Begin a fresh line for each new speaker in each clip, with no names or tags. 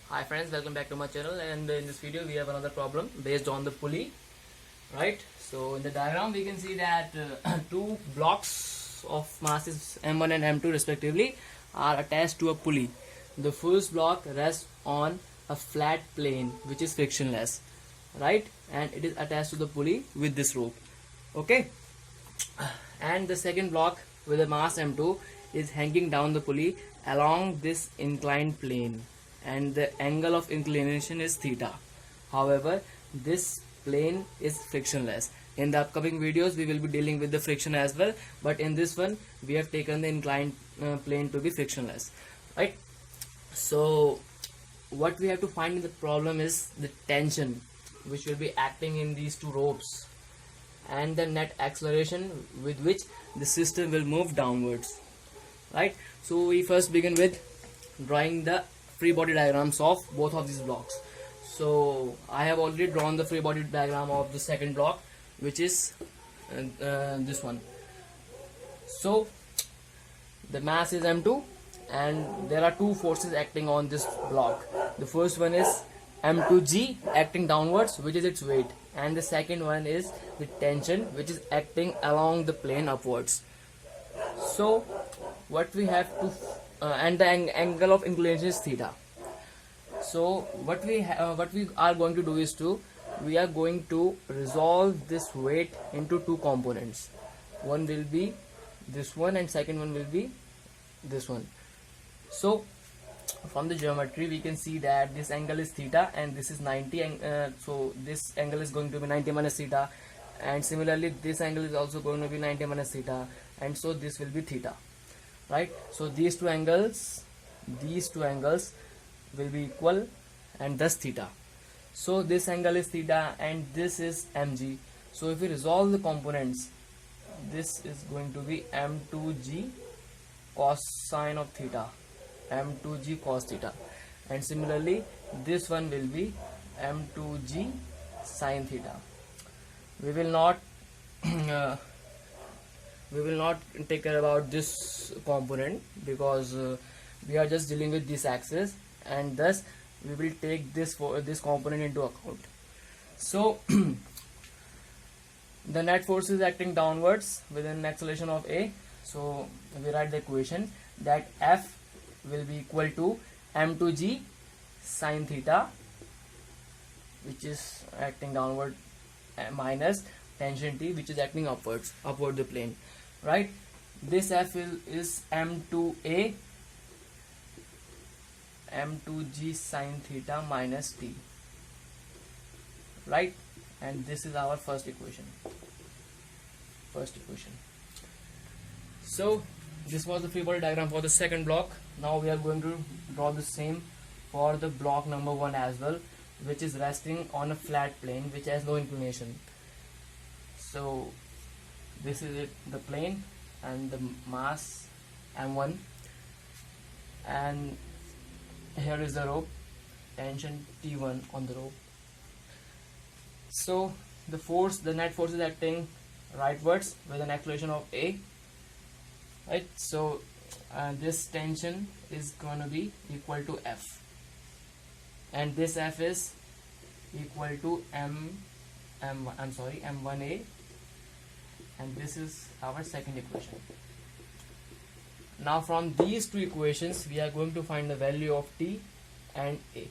Hi friends, welcome back to my channel, and in this video we have another problem based on the pulley, right? So in the diagram we can see that two blocks of masses M1 and M2 respectively are attached to a pulley. The first block rests on a flat plane which is frictionless, right? And it is attached to the pulley with this rope, okay? And the second block with a mass M2 is hanging down the pulley along this inclined plane, and the angle of inclination is theta. However, this plane is frictionless. In the upcoming videos we will be dealing with the friction as well, but in this one we have taken the inclined plane to be frictionless, right? So what we have to find in the problem is the tension which will be acting in these two ropes and the net acceleration with which the system will move downwards, right? So we first begin with drawing the free body diagrams of both of these blocks. So I have already drawn the free body diagram of the second block, which is this one. So the mass is M2 and there are two forces acting on this block. The first one is M2G acting downwards, which is its weight, and the second one is the tension which is acting along the plane upwards. So what we have to and the angle of inclination is theta. So what we are going to do is we are going to resolve this weight into two components. One will be this one and second one will be this one. So from the geometry we can see that this angle is theta and this is 90, and so this angle is going to be 90 minus theta, and similarly this angle is also going to be 90 minus theta, and so this will be theta, right? So these two angles will be equal and thus theta. So this angle is theta and this is mg. So if we resolve the components, this is going to be m2g cosine of theta, m2g cos theta, and similarly this one will be m2g sin theta. We will not take care about this component because we are just dealing with this axis, and thus we will take this component into account. So the net force is acting downwards with an acceleration of a. So we write the equation that F will be equal to m2g sin theta, which is acting downward, minus tension T which is acting upward the plane, right? This F is m2a m2g sin theta minus T, right? And this is our first equation. So this was the free body diagram for the second block. Now we are going to draw the same for the block number 1 as well, which is resting on a flat plane which has no inclination. So this is it, the plane and the mass m1, and here is the rope, tension T1 on the rope. So the net force is acting rightwards with an acceleration of a, right? So this tension is going to be equal to F, and this F is equal to m1a, and this is our second equation. Now from these two equations we are going to find the value of T and A.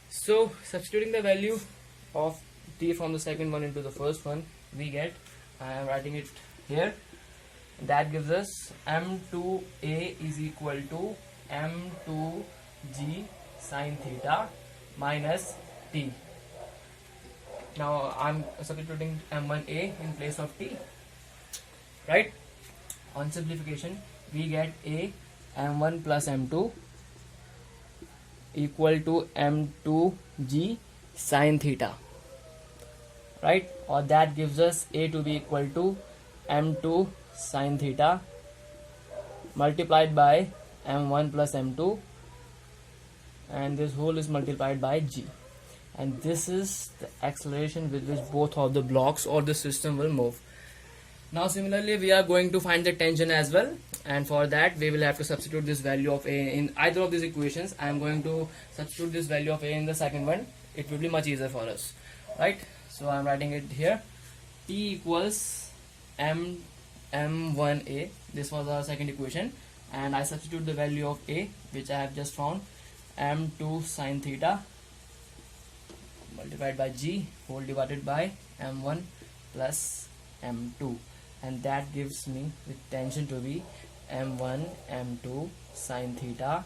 So substituting the value of T from the second one into the first one, we get, I am writing it here, that gives us m2a is equal to m2g sin theta minus T. Now I'm substituting m1a in place of T, right? On simplification we get a m1 plus m2 equal to m2g sin theta, right? Or that gives us a to be equal to m2 sin theta multiplied by m1 plus m2, and this whole is multiplied by g, and this is the acceleration with which both of the blocks or the system will move. Now similarly we are going to find the tension as well, and for that we will have to substitute this value of a in either of these equations. I am going to substitute this value of a in the second one. It will be much easier for us, right? So I am writing it here. T equals m1a. This was our second equation, and I substitute the value of a, which I have just found, m2 sine theta multiplied by g whole divided by m1 plus m2, and that gives me the tension to be m1 m2 sine theta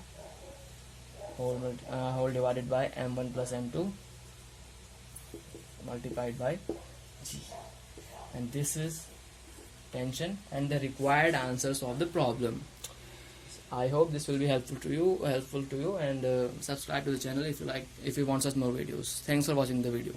whole divided by m1 plus m2 multiplied by g, and this is tension and the required answers of the problem. I hope this will be helpful to you, and subscribe to the channel if you want such more videos. Thanks for watching the video.